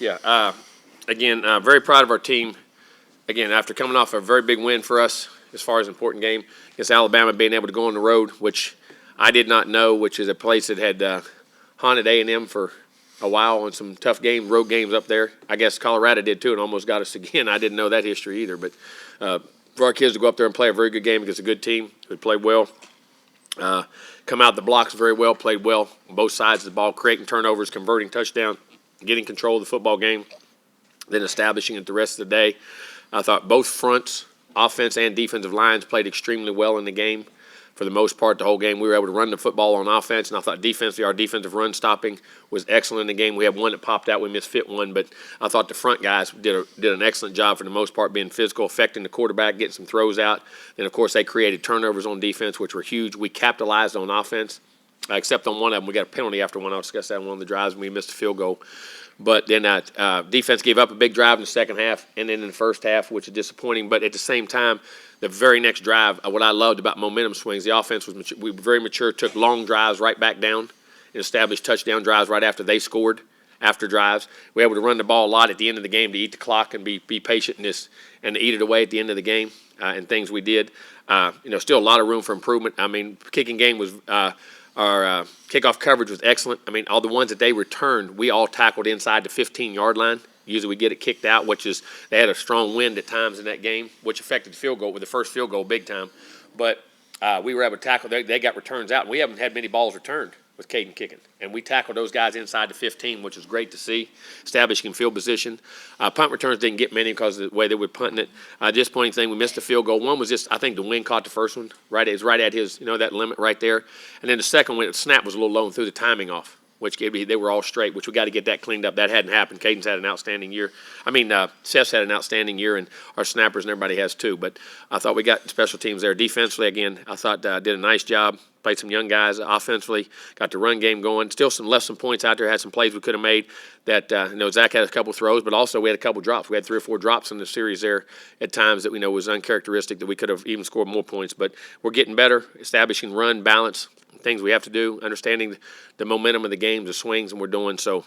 Yeah. Again, very proud of our team. Again, after coming off a very big win for us as far as an important game against Alabama, being able to go on the road, which I did not know, which is a place that had haunted A&M for a while on some tough road games up there. I guess Colorado did too and almost got us again. I didn't know that history either. But for our kids to go up there and play a very good game against a good team who played well, come out the blocks very well, played well on both sides of the ball, creating turnovers, converting touchdown, getting control of the football game, then establishing it the rest of the day. I thought both fronts, offense and defensive lines, played extremely well in the game. For the most part, the whole game, we were able to run the football on offense, and I thought defensively, our defensive run stopping was excellent in the game. We had one that popped out, we misfit one, but I thought the front guys did an excellent job for the most part, being physical, affecting the quarterback, getting some throws out. Then, of course, they created turnovers on defense, which were huge. We capitalized on offense, except on one of them. We got a penalty after one. I'll discuss that on one of the drives, and we missed a field goal. But then defense gave up a big drive in the second half and then in the first half, which is disappointing. But at the same time, the very next drive, what I loved about momentum swings, the offense was mature. We were very mature, took long drives right back down and established touchdown drives right after they scored, after drives. We were able to run the ball a lot at the end of the game to eat the clock and be patient and to eat it away at the end of the game and things we did. Still a lot of room for improvement. I mean, kicking game was our kickoff coverage was excellent. I mean, all the ones that they returned, we all tackled inside the 15-yard line. Usually we get it kicked out, which is they had a strong wind at times in that game, which affected the field goal with the first field goal big time. But we were able to tackle. They got returns out. And we haven't had many balls returned with Caden kicking. And we tackled those guys inside the 15, which was great to see, establishing field position. Punt returns didn't get many because of the way they were punting it. Disappointing thing, we missed a field goal. One was just, I think the wind caught the first one. It was right at his, that limit right there. And then the second one, the snap was a little low and threw the timing off, which they were all straight, which we got to get that cleaned up. That hadn't happened. Caden's had an outstanding year. Seth's had an outstanding year, and our snappers and everybody has too. But I thought we got special teams there. Defensively, again, I thought did a nice job. Played some young guys offensively, got the run game going. Still left some points out there, had some plays we could have made that, Zach had a couple throws, but also we had a couple drops. We had 3 or 4 drops in the series there at times that we know was uncharacteristic, that we could have even scored more points. But we're getting better, establishing run, balance, things we have to do, understanding the momentum of the games, the swings, and we're doing so.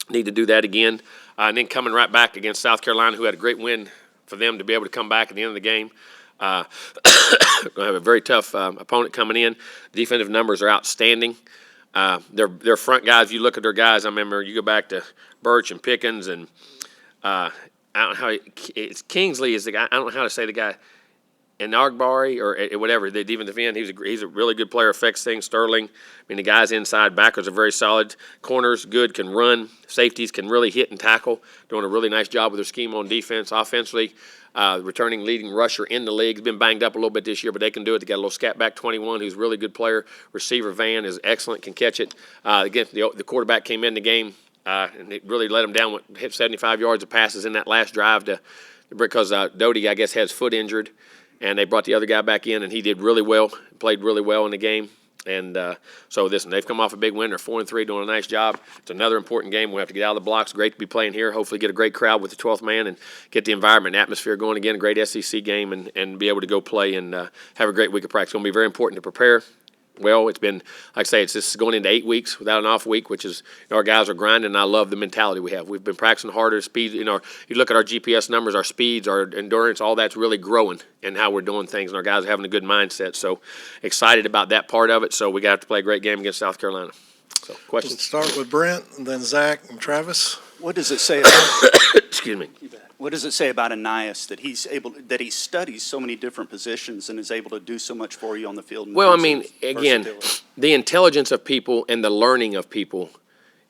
Need to do that again. And then coming right back against South Carolina, who had a great win for them to be able to come back at the end of the game. Going to have a very tough opponent coming in. Defensive numbers are outstanding. Their front guys, you look at their guys, I remember you go back to Birch and Pickens and I don't know how it's Kingsley is the guy. I don't know how to say the guy. And Argbari or whatever, the defensive end, he's a really good player, affects things. Sterling, the guys inside, backers are very solid. Corners, good, can run. Safeties can really hit and tackle. Doing a really nice job with their scheme on defense. Offensively, returning leading rusher in the league. He's been banged up a little bit this year, but they can do it. They got a little scat back 21, who's a really good player. Receiver Van is excellent, can catch it. Again, the quarterback came in the game, and it really let him down. Hit 75 yards of passes in that last drive because Doty, I guess, has foot injured. And they brought the other guy back in, and he did really well, played really well in the game. And so they've come off a big win. They're 4-3, doing a nice job. It's another important game. We have to get out of the blocks. Great to be playing here. Hopefully get a great crowd with the 12th man and get the environment and atmosphere going again. A great SEC game and be able to go play and have a great week of practice. It's going to be very important to prepare. Well, it's been, like I say, this is going into 8 weeks without an off week, which is our guys are grinding, and I love the mentality we have. We've been practicing harder, speed. You look at our GPS numbers, our speeds, our endurance, all that's really growing and how we're doing things, and our guys are having a good mindset. So excited about that part of it. So we got to play a great game against South Carolina. So questions? Let's start with Brent, and then Zach and Travis. What does it say about Excuse me. What does it say about Anias that he studies so many different positions and is able to do so much for you on the field? Well, again, the intelligence of people and the learning of people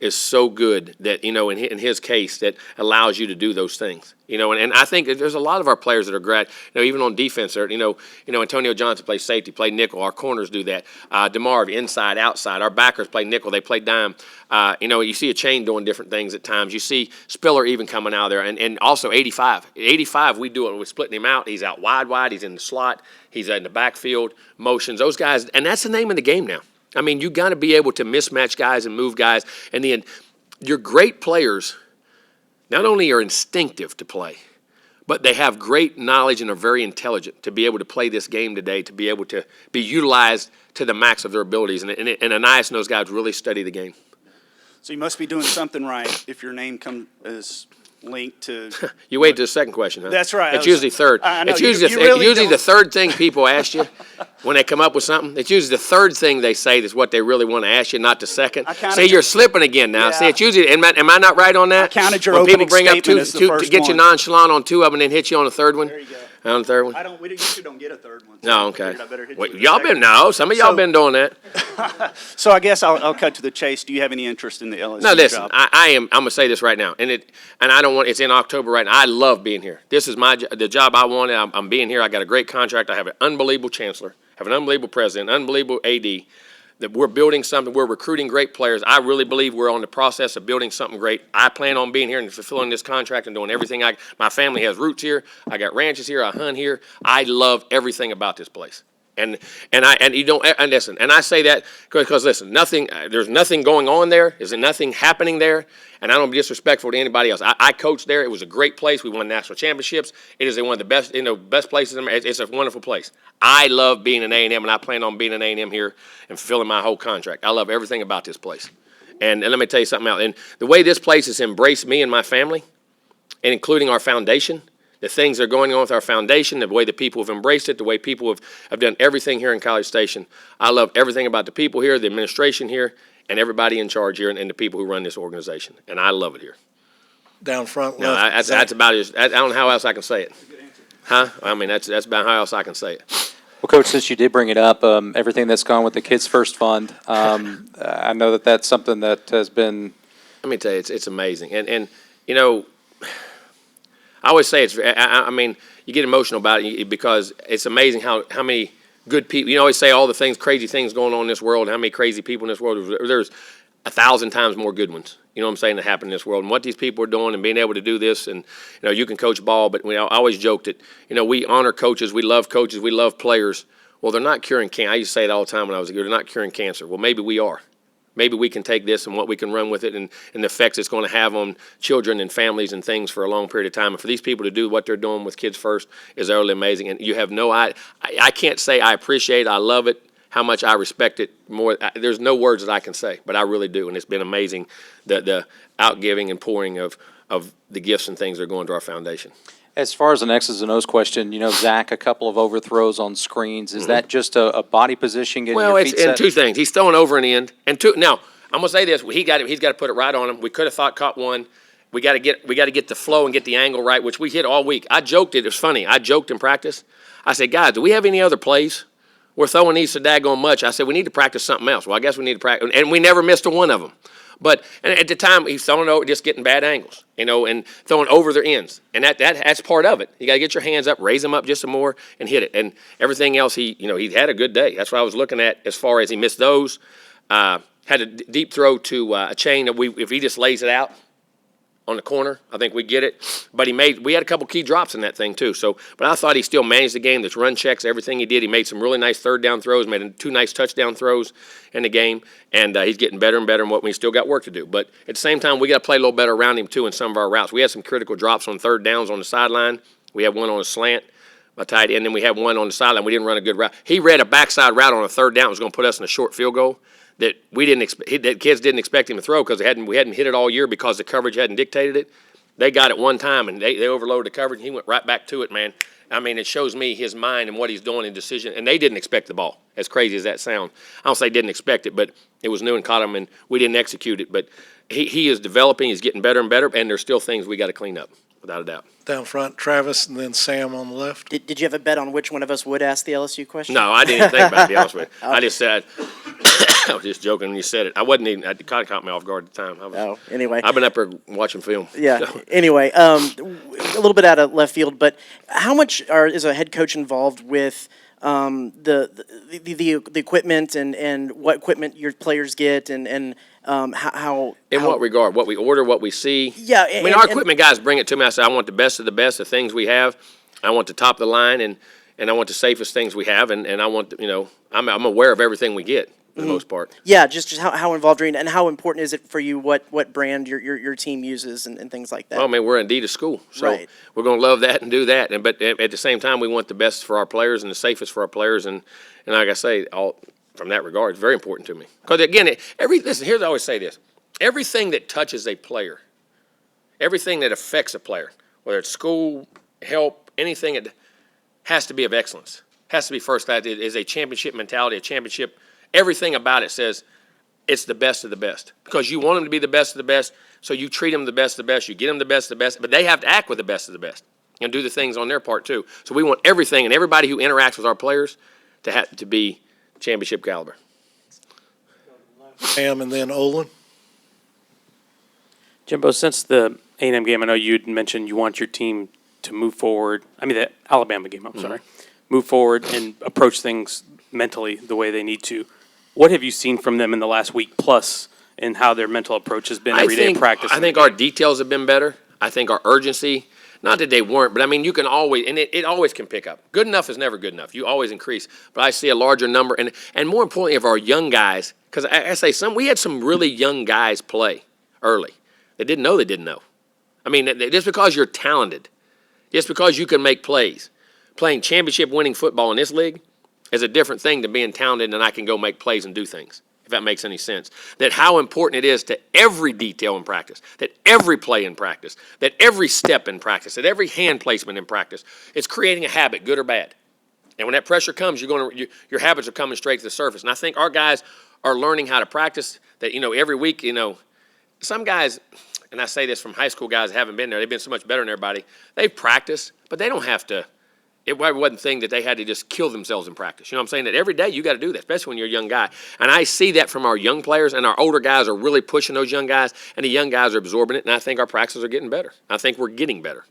is so good that, in his case, that allows you to do those things. And I think there's a lot of our players that are great, even on defense. Antonio Johnson plays safety, play nickel. Our corners do that. DeMarv, inside, outside. Our backers play nickel. They play dime. You see a chain doing different things at times. You see Spiller even coming out there. And also 85. 85, we do it. We're splitting him out. He's out wide. He's in the slot. He's in the backfield. Motions. Those guys. And that's the name of the game now. You got to be able to mismatch guys and move guys. And then your great players not only are instinctive to play, but they have great knowledge and are very intelligent to be able to play this game today, to be able to be utilized to the max of their abilities. And Anias and those guys really study the game. So you must be doing something right if your name is linked to. You wait to the second question, huh? That's right. It's usually third. I know, It's usually, you really usually the don't. third thing people ask you when they come up with something. It's usually the third thing they say that's what they really want to ask you, not the second. I counted See, your- you're slipping again now. Yeah. See, it's usually, am I not right on that? I counted your when people opening bring up statement two, as the two to first get you one. nonchalant on two of them and then hit you on the third one? There you go. On the third one? We usually don't get a third one. so No, I okay. figured I better hit you Wait, with the y'all second. been, no, some of y'all So- been doing that. So I guess I'll cut to the chase. Do you have any interest in the LSU No, listen, job? I'm gonna say this right now, and I don't want, it's in October right now. I love being here. This is the job I wanted. I'm being here. I got a great contract. I have an unbelievable chancellor, have an unbelievable president, unbelievable AD. That we're building something. We're recruiting great players. I really believe we're on the process of building something great. I plan on being here and fulfilling this contract and doing everything. My family has roots here. I got ranches here. I hunt here. I love everything about this place. And you don't, and listen, and I say that because listen, there's nothing going on there. There's nothing happening there. And I don't be disrespectful to anybody else. I coached there. It was a great place. We won national championships. It is one of the best, best places. It's a wonderful place. I love being an A&M, and I plan on being an A&M here and fulfilling my whole contract. I love everything about this place. And let me tell you something else. And the way this place has embraced me and my family, and including our foundation, the things that are going on with our foundation, the way the people have embraced it, the way people have done everything here in College Station. I love everything about the people here, the administration here, and everybody in charge here, and the people who run this organization. And I love it here. Down front No, left. that's about it. I don't know how else I can say it. Huh? I mean, that's about how else I can say it. Well, Coach, since you did bring it up, everything that's gone with the Kids First Fund, I know that that's something that has been. Let me tell you, it's amazing. And I always say I mean, you get emotional about it because it's amazing how many good people, you always say all the things, crazy things going on in this world, how many crazy people in this world. There's 1,000 times more good ones, you know what I'm saying, that happen in this world. And what these people are doing and being able to do this, and, you can coach ball, but I always joke that, we honor coaches, we love players. Well, they're not curing cancer. I used to say it all the time when I was a kid, they're not curing cancer. Well, maybe we are. Maybe we can take this and what we can run with it and the effects it's going to have on children and families and things for a long period of time. And for these people to do what they're doing with Kids First is utterly amazing. And you have I can't say I appreciate it, I love it, how much I respect it more. There's no words that I can say, but I really do. And it's been amazing, the outgiving and pouring of the gifts and things that are going to our foundation. As far as an X's and O's question, Zach, a couple of overthrows on screens. Is that just a body position getting Well, your it's feet in set? two things. He's throwing over an end, and two. Now, I'm gonna say this: he's got to put it right on him. We could have caught one. We got to get the flow and get the angle right, which we hit all week. I joked it was funny. I joked in practice. I said, guys, do we have any other plays? We're throwing these so daggone much. I said we need to practice something else. Well, I guess we need to practice, and we never missed a one of them. But and at the time, he's throwing over, just getting bad angles, and throwing over their ends, and that's part of it. You got to get your hands up, raise them up just some more, and hit it. And everything else, he had a good day. That's what I was looking at as far as he missed those. Had a deep throw to a chain that if he just lays it out on the corner, I think we get it. But we had a couple key drops in that thing too. So, but I thought he still managed the game. There's run checks, everything he did. He made some really nice third down throws, made 2 nice touchdown throws in the game, and he's getting better and better. And we still got work to do. But at the same time, we got to play a little better around him too in some of our routes. We had some critical drops on third downs on the sideline. We had one on a slant, a tight end, and then we had one on the sideline. We didn't run a good route. He read a backside route on a third down. It was going to put us in a short field goal. That we didn't expect, that kids didn't expect him to throw because we hadn't hit it all year because the coverage hadn't dictated it. They got it one time and they overloaded the coverage. And he went right back to it, man. I mean, it shows me his mind and what he's doing in decision. And they didn't expect the ball, as crazy as that sounds. I don't say didn't expect it, but it was new and caught him, and we didn't execute it. But he is developing. He's getting better and better, and there's still things we got to clean up, without a doubt. Down front, Travis, and then Sam on the left. Did you have a bet on which one of us would ask the LSU question? No, I didn't even think about it, to be honest with you. I just said, I was just joking when you said it. I wasn't even, it kind of caught me off guard at the time. Anyway. I've been up here watching film. Yeah. So. Anyway, a little bit out of left field, but how much is a head coach involved with the equipment and what equipment your players get and how In what regard? What we order, what we see? Yeah. I mean, our equipment guys bring it to me. I say, I want the best of the best, the things we have. I want the top of the line, and I want the safest things we have, and I want, I'm aware of everything we get for the most part. Yeah, just how involved are you, and how important is it for you what brand your team uses and things like that? Well, I mean, we're an Adidas school, so Right. we're going to love that and do that. But at the same time, we want the best for our players and the safest for our players. And like I say, all from that regard, it's very important to me. Because, again, listen, here's I always say this. everything that touches a player, everything that affects a player, whether it's school, help, anything, it has to be of excellence. Has to be first class. It is a championship mentality, a championship. Everything about it says it's the best of the best because you want them to be the best of the best, so you treat them the best of the best, you get them the best of the best, but they have to act with the best of the best and do the things on their part too. So we want everything and everybody who interacts with our players to be championship caliber. Sam and then Olin. Jimbo, since the A&M game, I know you'd mentioned you want your team to move forward. I mean, the Alabama game, I'm sorry. Move forward and approach things mentally the way they need to. What have you seen from them in the last week plus and how their mental approach has been every day in practice? I think our details have been better. I think our urgency, not that they weren't, but I mean, you can always, and it always can pick up. Good enough is never good enough. You always increase. But I see a larger number, and more importantly, of our young guys, because I say we had some really young guys play early. They didn't know they didn't know. I mean, just because you're talented, just because you can make plays, playing championship-winning football in this league is a different thing than being talented and I can go make plays and do things, if that makes any sense. That how important it is to every detail in practice, that every play in practice, that every step in practice, that every hand placement in practice, it's creating a habit, good or bad. And when that pressure comes, your habits are coming straight to the surface. And I think our guys are learning how to practice that, every week, some guys, and I say this from high school guys that haven't been there, they've been so much better than everybody. They've practiced, but they don't have to. It wasn't a thing that they had to just kill themselves in practice. You know what I'm saying? That every day you got to do that, especially when you're a young guy. And I see that from our young players, and our older guys are really pushing those young guys, and the young guys are absorbing it, and I think our practices are getting better. I think we're getting better.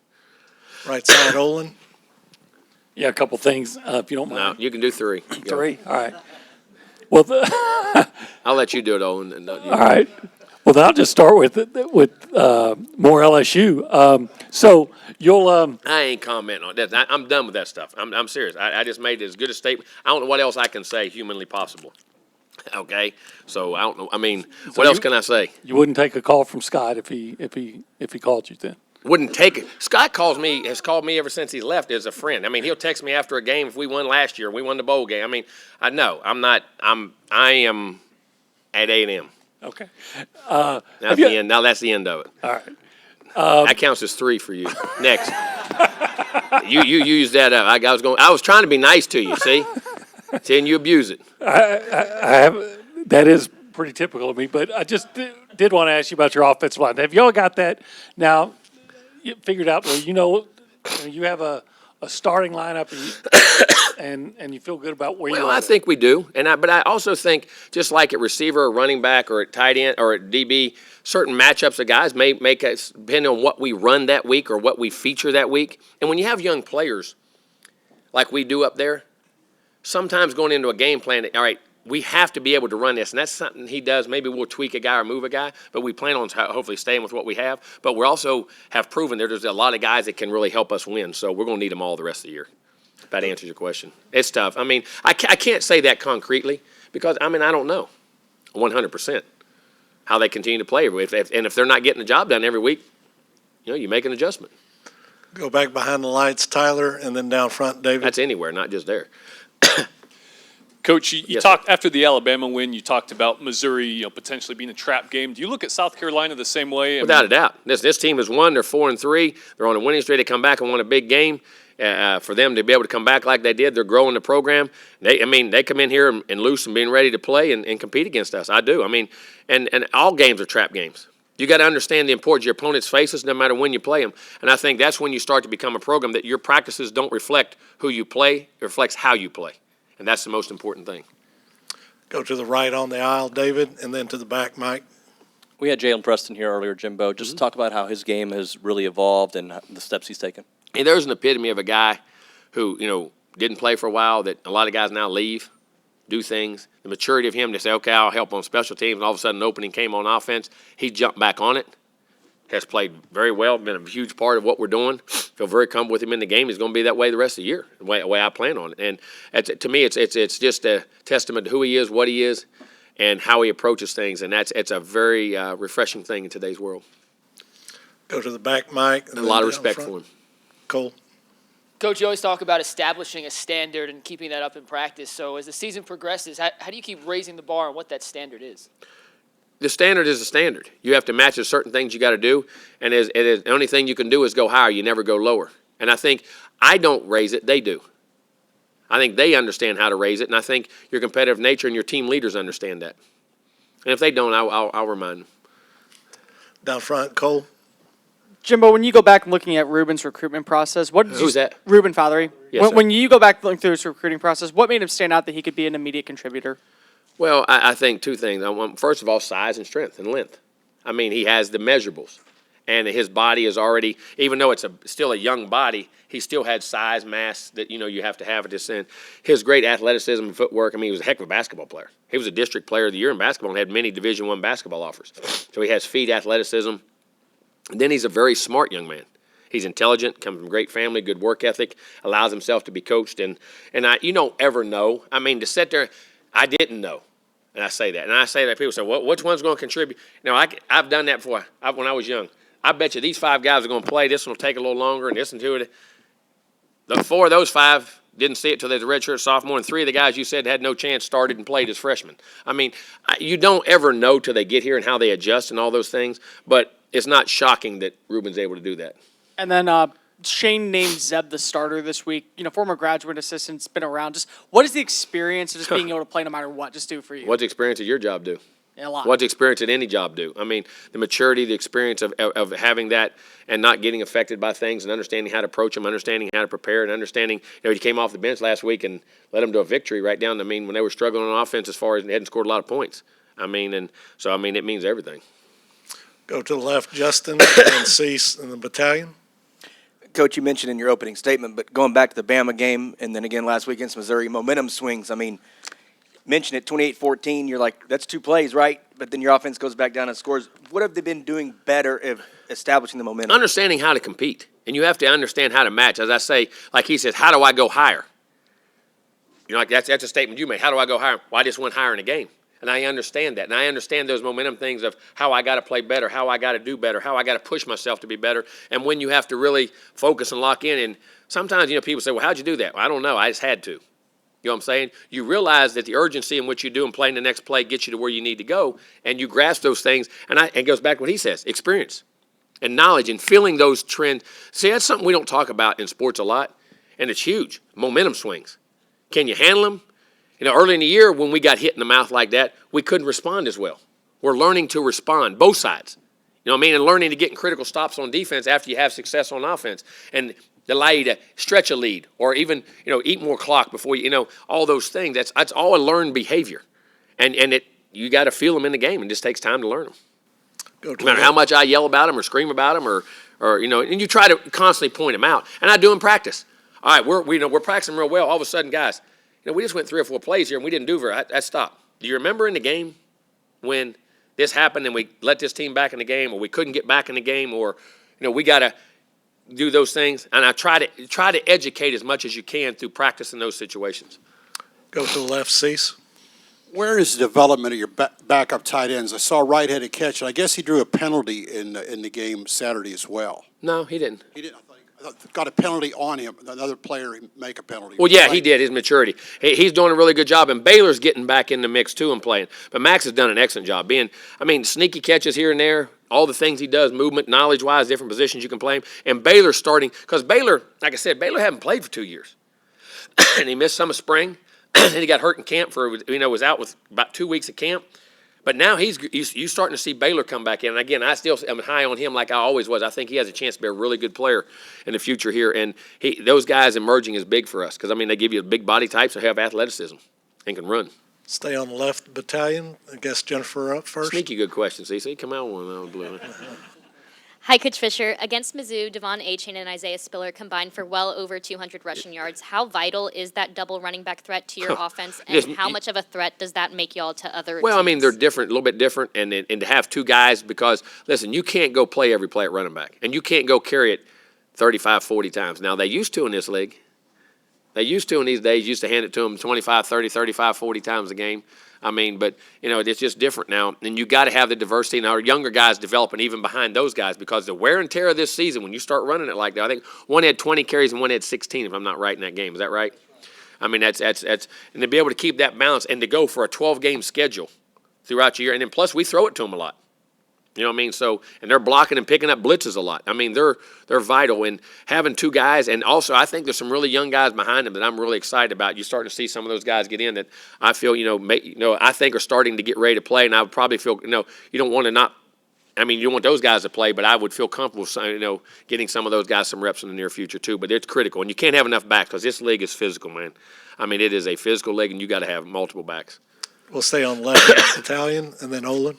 Right side, Olin. Yeah, a couple things, if you don't No, mind. you can do three. Go. 3, all right. Well, I'll let you do it, Owen. all right. Well, then I'll just start with more LSU. So you'll I ain't commenting on that. I'm done with that stuff. I'm serious. I just made it as good a statement. I don't know what else I can say humanly possible. Okay, so I don't know. I mean, what else can I say? you wouldn't take a call from Scott if he called you then. Wouldn't take it. Scott has called me ever since he left as a friend. I mean, he'll text me after a game if we won last year, we won the bowl game. I mean, I am at A&M. Okay. That's the end. Now that's the end of it. All right. That counts as 3 for you. Next. You used that up. I was trying to be nice to you, see? See, and you abuse it. I have that is pretty typical of me, but I just did want to ask you about your offensive line. Have y'all got that now? You figured out where you have a starting lineup and you feel good about where you are. Well, I think we do, but I also think just like at receiver or running back or at tight end or at DB, certain matchups of guys may make us depend on what we run that week or what we feature that week. And when you have young players like we do up there, sometimes going into a game plan, all right, we have to be able to run this, and that's something he does. Maybe we'll tweak a guy or move a guy, but we plan on hopefully staying with what we have. But we also have proven there's a lot of guys that can really help us win, so we're going to need them all the rest of the year. If that answers your question. It's tough. I mean, I can't say that concretely because, I don't know 100% how they continue to play. And if they're not getting the job done every week, you make an adjustment. Go back behind the lights, Tyler, and then down front, David. That's anywhere, not just there. Coach, you Yes, talked after the Alabama win. You talked about Missouri, potentially being a trap game. Do you look at South Carolina the same way? Without a doubt, this team has won. They're 4-3. They're on a winning streak. They come back and won a big game. For them to be able to come back like they did, they're growing the program. They come in here and loose and being ready to play and compete against us. I do. And all games are trap games. You got to understand the importance of your opponent's faces no matter when you play them. And I think that's when you start to become a program that your practices don't reflect who you play. It reflects how you play. And that's the most important thing. Go to the right on the aisle, David, and then to the back, Mike. We had Jalen Preston here earlier, Jimbo. Just talk about how his game has really evolved and the steps he's taken. And there's an epitome of a guy who, didn't play for a while that a lot of guys now leave, do things. The maturity of him to say, okay, I'll help on special teams, and all of a sudden an opening came on offense. He jumped back on it, has played very well, been a huge part of what we're doing. Feel very comfortable with him in the game. He's going to be that way the rest of the year, the way I plan on it. And to me, it's just a testament to who he is, what he is, and how he approaches things. And it's a very refreshing thing in today's world. Go to the back, Mike. And a lot of respect for him. Cole. Coach, you always talk about establishing a standard and keeping that up in practice. So as the season progresses, how do you keep raising the bar on what that standard is? the standard is the standard. You have to match the certain things you got to do, and the only thing you can do is go higher. You never go lower. And I think I don't raise it; they do. I think they understand how to raise it, and I think your competitive nature and your team leaders understand that. And if they don't, I'll remind them. Down front, Cole. Jimbo, when you go back and looking at Ruben's recruitment process, what did Who's that? Ruben Fothery. Yes, when, sir. when you go back looking through his recruiting process, what made him stand out that he could be an immediate contributor? Well, I think two things. First of all, size and strength and length. I mean, he has the measurables. And his body is already, even though it's still a young body, he still had size, mass that, you have to have at this end. His great athleticism and footwork, I mean, he was a heck of a basketball player. He was a district player of the year in basketball and had many Division I basketball offers. So he has feet, athleticism. And then he's a very smart young man. He's intelligent, comes from a great family, good work ethic, allows himself to be coached. And you don't ever know. I mean, to sit there, I didn't know. And I say that. And I say that people say, well, which one's going to contribute? I've done that before when I was young. I bet you these 5 guys are going to play. This one will take a little longer, and this and 2 of it. The 4 of those 5 didn't see it till they was a redshirt sophomore, and 3 of the guys you said had no chance started and played as freshmen. I mean, you don't ever know till they get here and how they adjust and all those things, but it's not shocking that Ruben's able to do that. And then Shane named Zeb the starter this week. Former graduate assistant's been around. Just what is the experience of just being able to play no matter what just do for you? What's the experience of your job do? A lot. What's the experience at any job do? I mean, the maturity, the experience of having that and not getting affected by things and understanding how to approach them, understanding how to prepare, and understanding, he came off the bench last week and led them to a victory right down, when they were struggling on offense as far as they hadn't scored a lot of points. I mean, it means everything. Go to the left, Justin and Cease in the battalion. Coach, you mentioned in your opening statement, but going back to the Bama game and then again last week against Missouri, momentum swings. I mean, mention it, 28-14, you're like, that's 2 plays, right? But then your offense goes back down and scores. What have they been doing better of establishing the momentum? Understanding how to compete. And you have to understand how to match. As I say, like he says, how do I go higher? That's a statement you made. How do I go higher? Well, I just went higher in a game. And I understand that. And I understand those momentum things of how I got to play better, how I got to do better, how I got to push myself to be better, and when you have to really focus and lock in. And sometimes, people say, well, how'd you do that? Well, I don't know. I just had to. You know what I'm saying? You realize that the urgency in what you do and playing the next play gets you to where you need to go, and you grasp those things. And it goes back to what he says, experience and knowledge and feeling those trends. See, that's something we don't talk about in sports a lot, and it's huge. Momentum swings. Can you handle them? Early in the year when we got hit in the mouth like that, we couldn't respond as well. We're learning to respond, both sides. And learning to get in critical stops on defense after you have success on offense. And allow you to stretch a lead or even, eat more clock before all those things. That's all a learned behavior. And you got to feel them in the game. It just takes time to learn them. No matter how much I yell about them or scream about them or and you try to constantly point them out. And I do in practice. All right, we're practicing real well. All of a sudden, guys, we just went 3 or 4 plays here and we didn't do I stopped. Do you remember in the game when this happened and we let this team back in the game, or we couldn't get back in the game, or we got to do those things? And I try to educate as much as you can through practice in those situations. Go to the left, Cease. Where is the development of your backup tight ends? I saw a right-handed catch, and I guess he drew a penalty in the game Saturday as well. No, he didn't. He didn't. I thought got a penalty on him. Another player make a penalty. Well, yeah, he did. His maturity. He's doing a really good job, and Baylor's getting back in the mix too and playing. But Max has done an excellent job. Sneaky catches here and there, all the things he does, movement, knowledge-wise, different positions you can play him. And Baylor's starting, because Baylor, like I said, Baylor haven't played for 2 years. And he missed some of spring. And he got hurt in camp was out with about 2 weeks of camp. But now you starting to see Baylor come back in. And again, I still am high on him like I always was. I think he has a chance to be a really good player in the future here. And those guys emerging is big for us because, they give you big body types that have athleticism and can run. Stay on the left battalion. I guess Jennifer up first. Sneaky good question, CC. Come out one. Blue. Hi, Coach Fisher. Against Mizzou, Devon Achane and Isaiah Spiller combined for well over 200 rushing yards. How vital is that double running back threat to your offense, and how much of a threat does that make y'all to other teams? They're different, a little bit different, and to have 2 guys because, listen, you can't go play every play at running back, and you can't go carry it 35, 40 times. Now, they used to in this league. They used to in these days, used to hand it to them 25, 30, 35, 40 times a game. But, it's just different now. And you got to have the diversity. And our younger guys developing even behind those guys because the wear and tear of this season, when you start running it like that, I think one had 20 carries and one had 16, if I'm not right in that game. Is that right? That's and to be able to keep that balance and to go for a 12-game schedule throughout the year. And then plus we throw it to them a lot. You know what I mean? So, and they're blocking and picking up blitzes a lot. I mean, they're vital. And having two guys, and also I think there's some really young guys behind them that I'm really excited about. You're starting to see some of those guys get in that I feel, I think are starting to get ready to play. And I would probably feel, you don't want to not. I mean, you don't want those guys to play, but I would feel comfortable, getting some of those guys some reps in the near future too. But it's critical, and you can't have enough backs because this league is physical, man. I mean, it is a physical league, and you got to have multiple backs. We'll stay on left, Italian, and then Olin.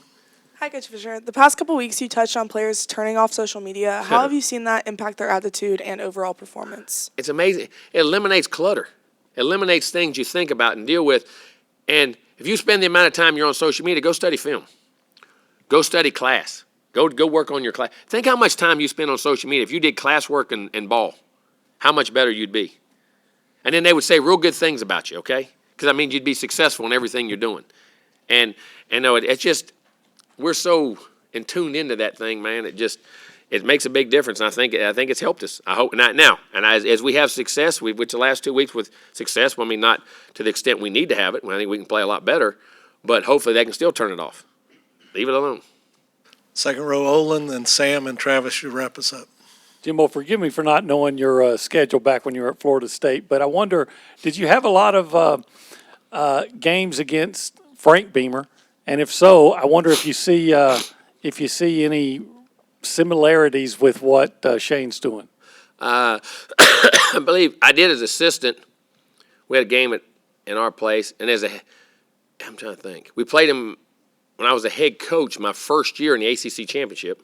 Hi, Coach Fisher. The past couple weeks, you touched on players turning off social media. How have you seen that impact their attitude and overall performance? It's amazing. It eliminates clutter. It eliminates things you think about and deal with. And if you spend the amount of time you're on social media, go study film. Go study class. Go work on your class. Think how much time you spend on social media. If you did classwork and ball, how much better you'd be. And then they would say real good things about you, okay? Because, I mean, you'd be successful in everything you're doing. And no, it's just, we're so in tuned into that thing, man. It makes a big difference. And I think it's helped us. I hope not now. And as we have success, which the last 2 weeks with success, I mean, not to the extent we need to have it. I think we can play a lot better. But hopefully they can still turn it off. Leave it alone. Second row, Olin, then Sam and Travis, you wrap us up. Jimbo, forgive me for not knowing your schedule back when you were at Florida State, but I wonder, did you have a lot of games against Frank Beamer? And if so, I wonder if you see any similarities with what Shane's doing. I believe I did as assistant. We had a game in our place, and I'm trying to think. We played him when I was a head coach my first year in the ACC championship.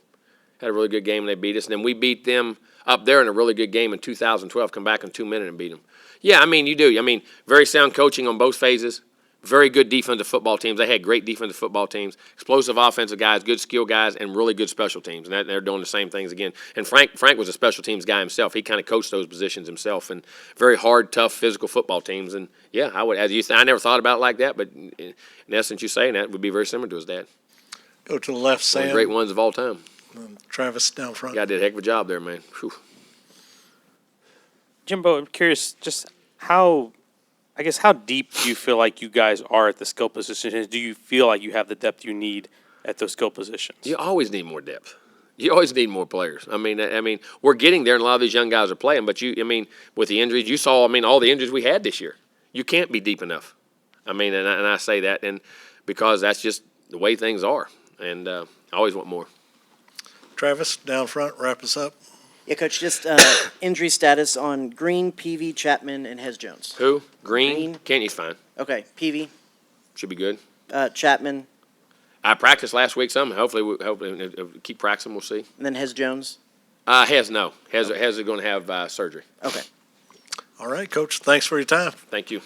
Had a really good game, and they beat us. And then we beat them up there in a really good game in 2012, come back in 2 minutes and beat them. Yeah, I mean, you do. I mean, very sound coaching on both phases. Very good defensive football teams. They had great defensive football teams, explosive offensive guys, good skill guys, and really good special teams. And they're doing the same things again. And Frank was a special teams guy himself. He kind of coached those positions himself. And very hard, tough, physical football teams. And yeah, I would. I never thought about it like that, but in essence, you saying that would be very similar to his dad. Go to the left, Sam. One of the great ones of all time. Travis down front. Guy did a heck of a job there, man. Whew. Jimbo, I'm curious just how deep do you feel like you guys are at the skill positions? Do you feel like you have the depth you need at those skill positions? You always need more depth. You always need more players. I mean, we're getting there, and a lot of these young guys are playing. But with the injuries, you saw, all the injuries we had this year. You can't be deep enough. And I say that, and because that's just the way things are. And I always want more. Travis, down front, wrap us up. Yeah, Coach, just injury status on Green, Peavy, Chapman, and Hez Jones. Who? Green? Kenny's fine. Okay, Peavy. Should be good. Chapman. I practiced last week some. Hopefully keep practicing. We'll see. And then Hez Jones? Hez, no. Hez is going to have surgery. Okay. All right, Coach. Thanks for your time. Thank you.